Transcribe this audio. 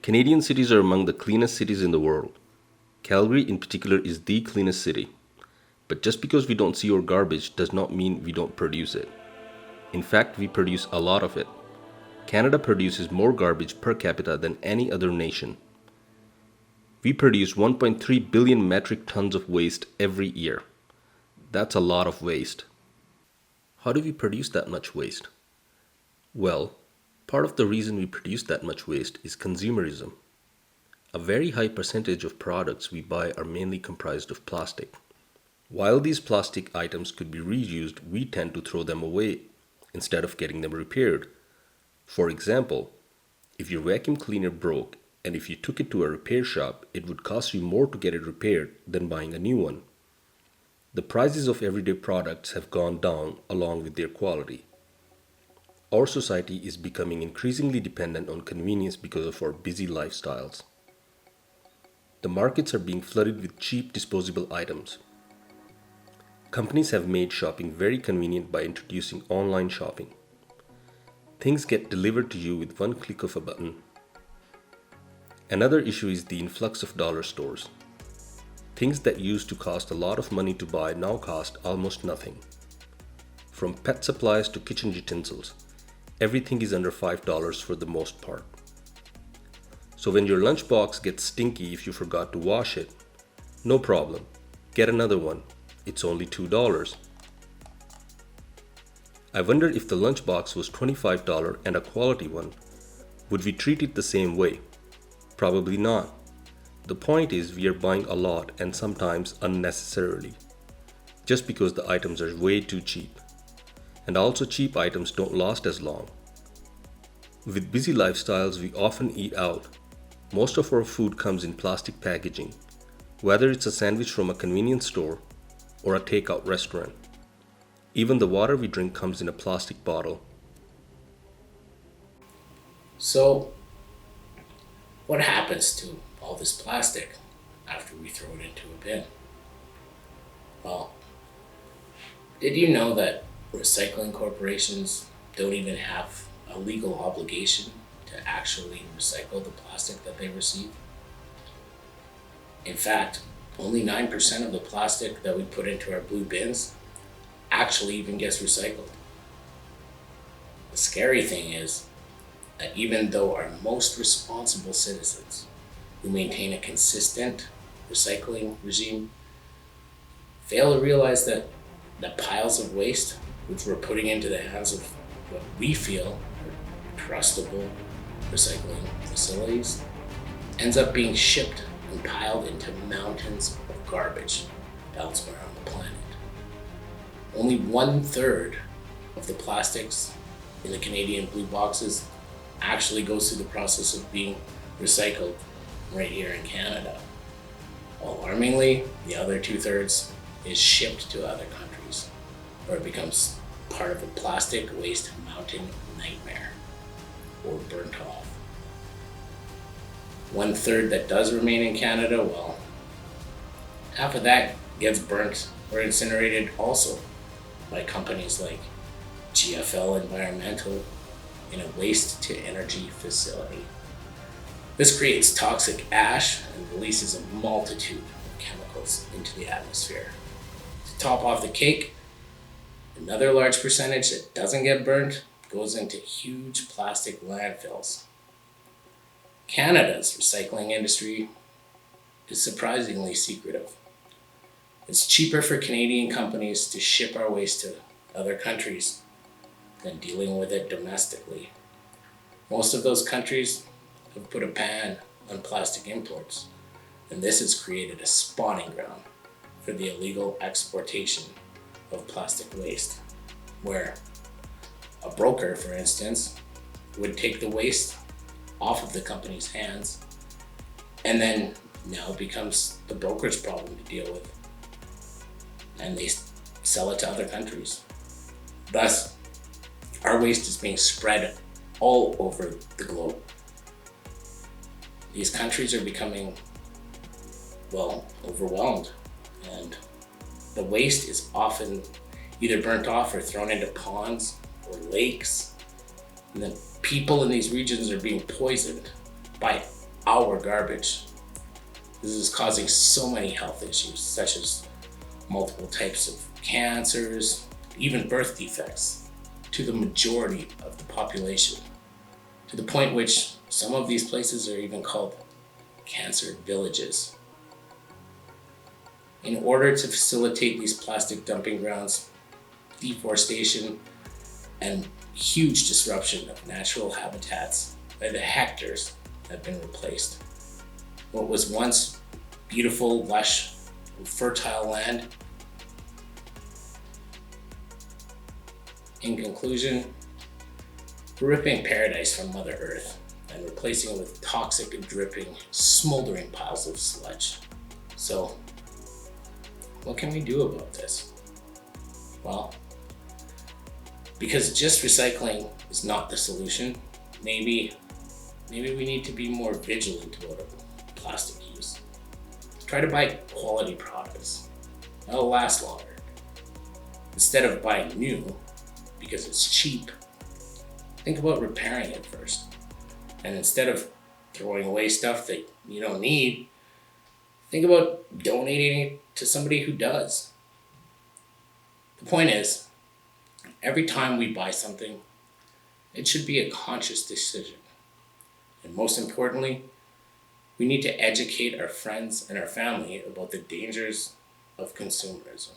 Canadian cities are among the cleanest cities in the world. Calgary, in particular, is the cleanest city. But just because we don't see our garbage does not mean we don't produce it. In fact, we produce a lot of it. Canada produces more garbage per capita than any other nation. We produce 1.3 billion metric tons of waste every year. That's a lot of waste. How do we produce that much waste? Well, part of the reason we produce that much waste is consumerism. A very high percentage of products we buy are mainly comprised of plastic. While these plastic items could be reused, we tend to throw them away instead of getting them repaired. For example, if your vacuum cleaner broke and if you took it to a repair shop, it would cost you more to get it repaired than buying a new one. The prices of everyday products have gone down along with their quality. Our society is becoming increasingly dependent on convenience because of our busy lifestyles. The markets are being flooded with cheap disposable items. Companies have made shopping very convenient by introducing online shopping. Things get delivered to you with one click of a button. Another issue is the influx of dollar stores. Things that used to cost a lot of money to buy now cost almost nothing. From pet supplies to kitchen utensils, everything is under $5 for the most part. So when your lunchbox gets stinky if you forgot to wash it, no problem, get another one. It's only $2. I wonder if the lunchbox was $25 and a quality one, would we treat it the same way? Probably not. The point is we are buying a lot and sometimes unnecessarily, just because the items are way too cheap. And also cheap items don't last as long. With busy lifestyles, we often eat out. Most of our food comes in plastic packaging, whether it's a sandwich from a convenience store or a takeout restaurant. Even the water we drink comes in a plastic bottle. So, what happens to all this plastic after we throw it into a bin? Well, did you know that recycling corporations don't even have a legal obligation to actually recycle the plastic that they receive? In fact, only 9% of the plastic that we put into our blue bins actually even gets recycled. The scary thing is that even though our most responsible citizens who maintain a consistent recycling regime fail to realize that the piles of waste which we're putting into the hands of what we feel are trustable recycling facilities ends up being shipped and piled into mountains of garbage elsewhere on the planet. Only 1/3 of the plastics in the Canadian blue boxes actually goes through the process of being recycled right here in Canada. Alarmingly, the other 2/3 is shipped to other countries, where it becomes part of a plastic waste mountain nightmare or burnt off. 1/3 that does remain in Canada, well, half of that gets burnt or incinerated also by companies like GFL Environmental in a waste to energy facility. This creates toxic ash and releases a multitude of chemicals into the atmosphere. To top off the cake, another large percentage that doesn't get burnt goes into huge plastic landfills. Canada's recycling industry is surprisingly secretive. It's cheaper for Canadian companies to ship our waste to other countries than dealing with it domestically. Most of those countries have put a ban on plastic imports, and this has created a spawning ground for the illegal exportation of plastic waste, where a broker, for instance, would take the waste off of the company's hands, and then now it becomes the broker's problem to deal with, and they sell it to other countries. Thus, our waste is being spread all over the globe. These countries are becoming, well, overwhelmed, and the waste is often either burnt off or thrown into ponds or lakes, and then people in these regions are being poisoned by it. our garbage. This is causing so many health issues, such as multiple types of cancers, even birth defects, to the majority of the population, to the point which some of these places are even called cancer villages. In order to facilitate these plastic dumping grounds, deforestation, and huge disruption of natural habitats by the hectares have been replaced. What was once beautiful, lush, fertile land, in conclusion, we're ripping paradise from Mother Earth and replacing it with toxic and dripping, smoldering piles of sludge. So, what can we do about this? Well, because just recycling is not the solution, maybe we need to be more vigilant about plastic use. Try to buy quality products. That'll last longer. Instead of buying new because it's cheap, think about repairing it first. And instead of throwing away stuff that you don't need, think about donating it to somebody who does. The point is, every time we buy something, it should be a conscious decision. And most importantly, we need to educate our friends and our family about the dangers of consumerism.